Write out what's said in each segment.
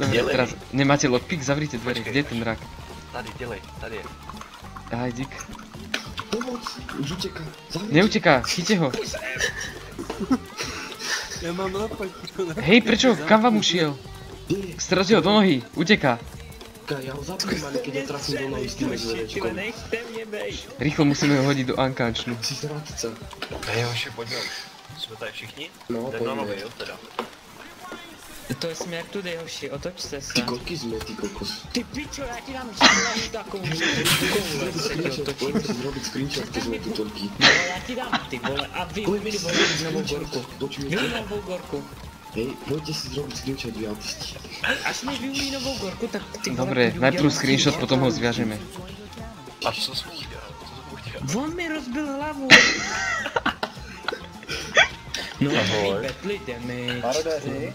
Teraz nemáte lockpick? Zavrite dvere. Kde je ten rak? Tady, dělej, tady je. Aj, dík. Pomoc, už uteká. Neuteká, chyťte ho. Ja mám napäť. Hej, prečo? Kam vám ušiel? Strazí ho do nohy, uteká. Ja ho zapnem, ale keď ho trafím do nohy s tým zvedečkom. Rýchlo musíme ho hodiť do ankáčnu. Si zvrátiť sa. Hej, hoši, pojďme. Jsme tady všichni? No, Jdem na pojďme. nový, jo teda. To je směr tudy, hoši, otočte se. Ty koľky sme, ty kokos? Ty pičo, já ti dám šílený takovou koule, se ti otočím. Poďme si zrobiť screenshot, keď sme tu toľky. No, já ti dám, ty vole, a vy ty vole, novou gorku. Vy novou gorku. Hej, poďte si zrobiť screenshot, vy autisti. Až mi vyumí novou gorku, tak ty vole... Dobre, najprv screenshot, potom ho zviažeme. A co jsme udělali? Co jsme udělali? On mi rozbil hlavu. No, betli damage. Marodéři,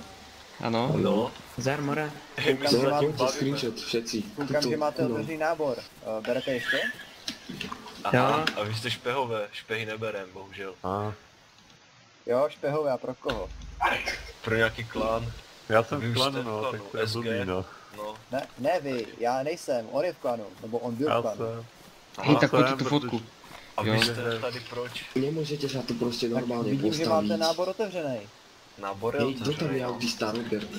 Áno. No, Zarmora. Hej, my se Koukám, zatím zrobte bavíme. screenshot všetci. koukám, že máte no. otevřený nábor. Berete ještě? Aha, a vy jste špehové, špehy neberem, bohužel. Jo, špehové, a pro koho? Pro nějaký klán. Ja Vy som už v klanu, jste v no, klanu, tak to je SG. blbý, no. No, Ne vy, já nejsem, on je v klanu, nebo on byl Ja v klanu. som. Hej, tak to poďte ja tú brzo- fotku. a Jo. vy jste tady proč? Nemôžete sa tu proste Tak normálne vidím, že máte postaviť. nábor otevřený. Nábor je Hej, kto tam otevřený, je no. autista?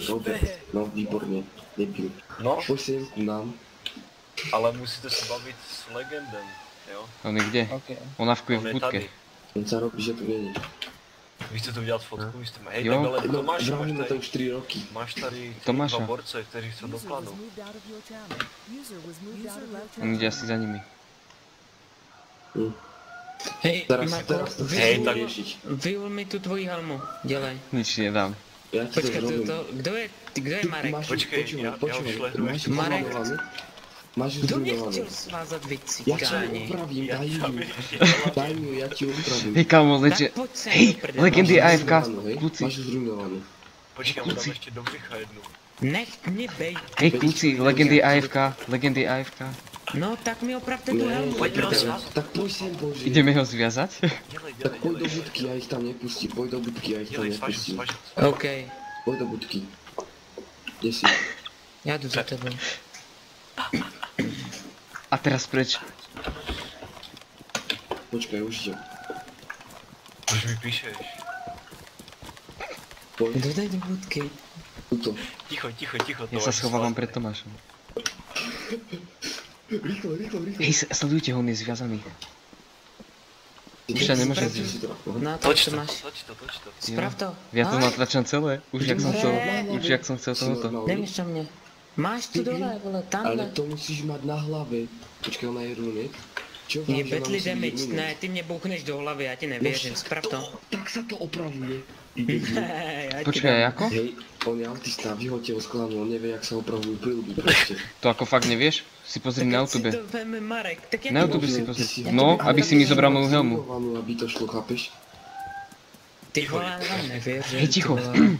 Robert. No, výborne. Debil. No, Poď sem k nám. ale musíte se bavit s legendem, jo? On je kde? OK. On navkuje On v je budke. tady. On sa robí, že tu není. Vy chcete udělat fotku, vy jste... Hej, Jo. tak ale No, Tomáš, vravíme máš to tady, už 3 roky. máš tady Tomáša. dva borce, kteří jsou do klanu. On ide asi za nimi. Hej, Teraz Marko, to Hej, chcem tak- riešiť. vyjul mi tu tvoji helmu, dělej. Nič nedám. Ja ti to Počkej, zrobím. kdo je Marek? Máš, Počkej, počúvaj, ja už počúvaj. šlehnu Máš ešte. ju Marek. zrujnovanú? Máš ju Kdo mě zrujovanú. chtěl svázat vy Ja ti ju cikáni? opravím, Já daj tam mi. ještě Daj mi ju, ja ti ju opravím. Hej, kámo, leče. Tak pojď sem Hej, do prdele. legendy Máš ju AFK. zrujovanú, hej? Kluci. Máš ju zrujovanú. Počkej, já mu dám ještě do břicha jednu. Nech mě bej. Hej, kluci, legendy AFK. Legendy AFK. No tak mi opravte tu Ne, helmu. Pojď prdele. rozsvázat. tak poď sem, Bože. Ideme ho zviazať? Dělej, Tak dělej, poď do dělej. budky, ja ich tam nepustím. Poď do budky, ja ich tam Dělej, svažu, nepustím. svažu. OK, Poď do budky. Kde si? já jdu za tebou. A teraz preč. Počkaj, už idem. Proč mi píšeš? Poď, Dodaj do budky. tuto. Ticho, ticho, ticho. Ja sa schovávam pred Tomášom. Rýchlo, rýchlo, rýchlo. Hej, sledujte ho, on je zviazaný. Už sa nemôže Sprav si to. Aha. No to Toč co to, máš. toč to, toč to. Sprav to. Ja to Aj, natáčam celé. Už jak som chcel. Už jak som chcel tohoto. Nevíš na mě. Máš tu dole, vole, Ale tamhle. to musíš mať na hlave. Počkaj, ona je runek. Čo Je vám, že ona betli musí byť damage, runek? ne, ty mě bouchneš do hlavy, já ti nevěřím, No, sprav to. Tak sa to opravuje. Já ti Počkaj, dám. ako? Hej, on je autista, vyhoďte ho z klanu, on nevie, jak sa opravujú prilby proste. To ako fakt nevieš? Si pozri na Tak si YouTube. to veme Marek, tak já Na ti YouTube Bože, si ty pozri. si- No, Ale aby si mi zobral moju helmu. zrujnovanú, aby to šlo, chápeš? Ty vole, já vám nevěřím. Hej, ticho. ty vole.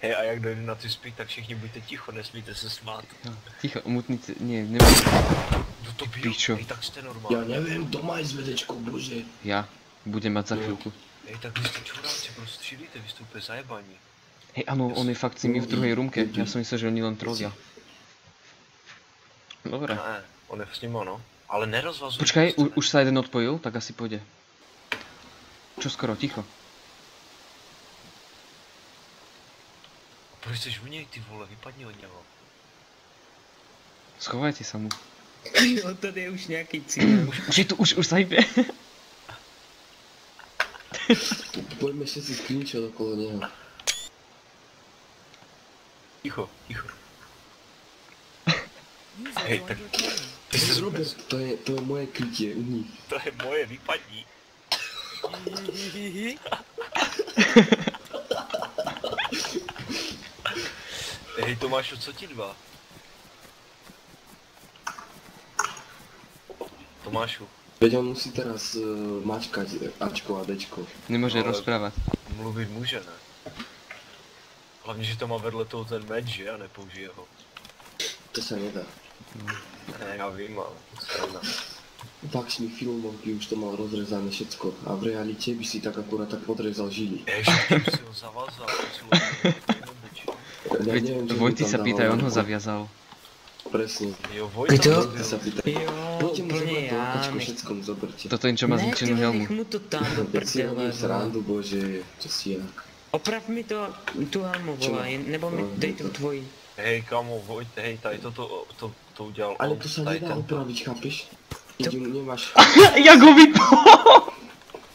Hej, a jak dojde na ty spík, tak všichni buďte ticho, nesmíte se smát. Ticho, umutnice, nie, nemôžem. Kdo to byl? Pičo. Hej, tak jste Ja normální. neviem, doma je zvedečko, bože. Ja budem mať za chvíľku. Hej, tak vy jste čuráci, prostě šilíte, vy jste úplně zajebaní. Hej, áno, on je fakt s nimi v druhej rumke. Ja som myslel, že oni len trolia. Dobre. Ne, on je s nima, no. Ale nerozvazujte. Počkaj, se, ne. už sa jeden odpojil, tak asi pôjde. Čo skoro, ticho. Proč chceš u něj, ty vole, vypadni od něho. Schovajte sa mu. Jo, tady je už nějaký cíl. Už je tu, už sa hýbe. Poďme všetci screenshot okolo neho. Ticho, ticho. Hej, tak ty jsi Robert, to je moje krytie u nich. To je moje, vypadni. Hej Tomášo, co ti dva? Tomášu, Veď on musí teraz mačkať Ačko a Dčko. Nemôže No, ale- rozprávať. mluvit může, ne? Hlavně, že to má vedle toho ten meč, že? A nepoužije ho. To sa nedá. Ne, já vím, ale to se nedá. faxných filmoch by už to mal rozrezané všetko. A v realite by si tak akurát tak podrezal žily. Ježiš, ty si ho zavazal, ty si ho Ja neviem, Veď čo Vojty mu tam sa pýtaj, dával, on ho lebo- zaviazal. Presne. Jo, Vojta, Kto? Vojty sa pýtaj. Jo, Poďte mu úplne zobrať to ja, okačko, nech... všetko mu zoberte. Toto je, čo má Ne, zničenú ty helmu. nech mu to tam do Veď si prdele, robím vole. srandu, bože, čo si jak. Oprav mi to, tu helmu, Čo? vole, nebo mi No, dej to- tu tvoji. hej kamo, Vojta, hej, tady to udělal Ale on, to sa tady nedá tento. opraviť, chápeš? Keď ju nemáš... Jak ho vypol!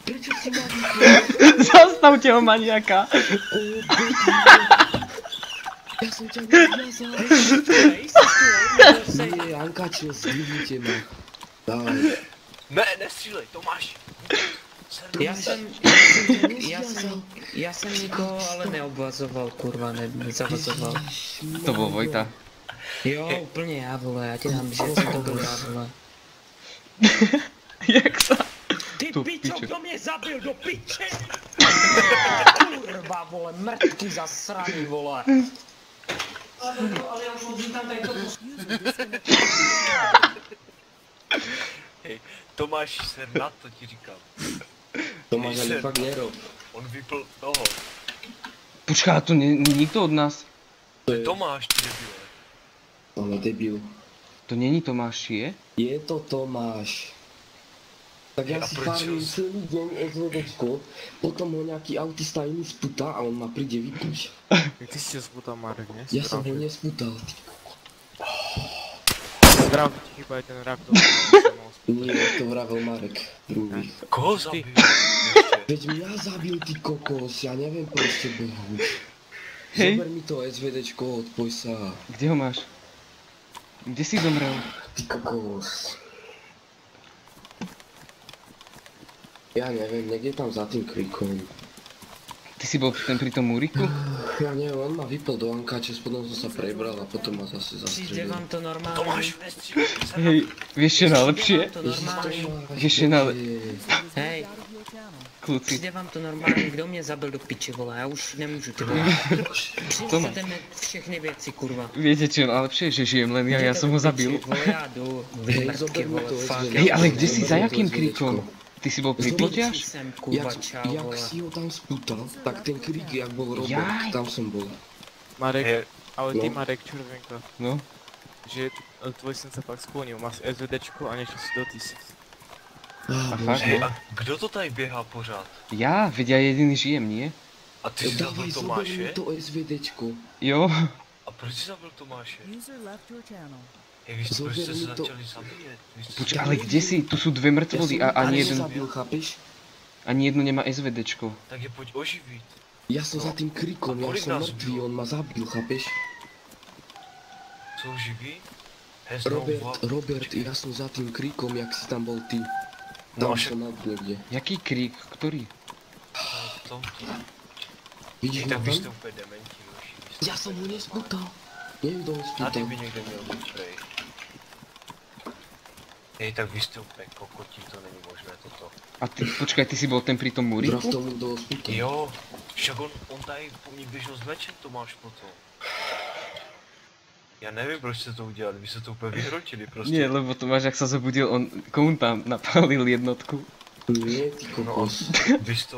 Prečo si ma Zastavte ho, maniaka! Ja som ťa neviazal. Nie, Ankačil, zdvihnite ma. Daj. Ne, nestřílej, Tomáš! Ja som nikoho ale neobvazoval, kurva, nezavazoval. To bol Vojta. Jo, úplne ja, vole, ja ti dám, že som to bol ja, vole. Jak sa... Ty Tu pičo, piče. kto mne zabil do piče? Kurva, vole, mŕtky zasraný, vole. Ale ja už odřítam tady toto. Hej, Tomáš se na to ti říkám. To máš ale fakt nerob. On vypl toho. Počká, to nie nikto od nás? To je... Tomáš, ty debile. On je debil. To není Tomáš, či je? Je to Tomáš. Tak ja A si proč farmím ho- celý deň SVDčko, potom ho nejaký autista iný sputá a on ma príde vypnúť. Ty si ho sputal, Marek, ne? Ja som ho nesputal. Zdravý ti chýba aj ten rak do Nie, to vravel Marek, druhý. Koho zabil? Ještě. Veď mňa zabil ty kokos, ja neviem proste behu. Hej. Zober mi to SVDčko, odpoj sa. Kde ho máš? Kde si zomrel? Ty kokos. Ja neviem, niekde tam za tým krikom. Ty si bol ten pri tom múriku? Ja neviem, on ma vypol do Ankače, potom som sa prebral a potom ma zase Príde zastrelil. vám to normálne. Tomáš, nestřílej, se na Hej, vieš čo najlepšie? Príde vám to normálne. Vieš čo najle... Hej, Kľúci. príde vám to normálne, kdo mě zabil do piče, vole, já už nemůžu, ty vole. Přineste mi všechny věci, kurva. Viete čo najlepšie? Že žijem len ja som ho zabil. Vole, já jdu, vy Hej, mrtky, zober mi vole, to fuck. SVD. Hej, ale kde si? Zober Za mi to jakým SVDčko. kríkom? Ty si bol pri Zober si- Poťaž? sem, kurva, čau, Jak vole. si ho tam sputal, tak ten krik, jak bol Robert, Jaj. tam som bol. Marek, Hej, ale ty No. Marek, červenka, No. že tvoj sen sa fakt sklonil, má SVDčko a niečo si do 1000. A fakt, hej, no. a kdo to tady běhá pořád? Ja? Veď ja jediný žijem, nie? A ty si zabil Dávaj, zober mi Tomáše? to SVDčko. Jo. A proč jsi zabil Tomáše? User left your channel. Hej, vy Zober proč jste se mi to- začali zabíjet? Vy jste Počkaj, se- ale kde si? Tu sú dve mŕtvoly a ani jeden, zabil, chápeš? ani jedno nemá SVDčko. Tak je pojď oživit. Ja som za tým krikom, A ja kolik som nás mŕtvý, bylo? on ma zabil, chápeš? Jsou živí? Hej, znovu Robert, ja som za tým krikom, jak si tam bol ty. No Tam a však- som nad niekde. Jaký krík? Ktorý? v tomto. Vidíš Hej, ma tak vy tam? jste úplně dementi, hoši. Ja som ho nesputal. Neviem, kto ho A ty sputal. by někde měl být prej. Hej, tak vy jste úplně kokotí, to není možné toto. A ty, počkaj, ty si bol ten pri tom Vrav múriku? tomu, kto ho sputal. Jo, však on tady po mně běžel s mečem, Tomáš potom. Já nevím, proč jste to udělali, vy jste to úplně vyhrotili prostě. Nie, lebo Tomáš, ak sa zobudil, on komu tam napálil jednotku. Nie, ty No a kokos. vy jste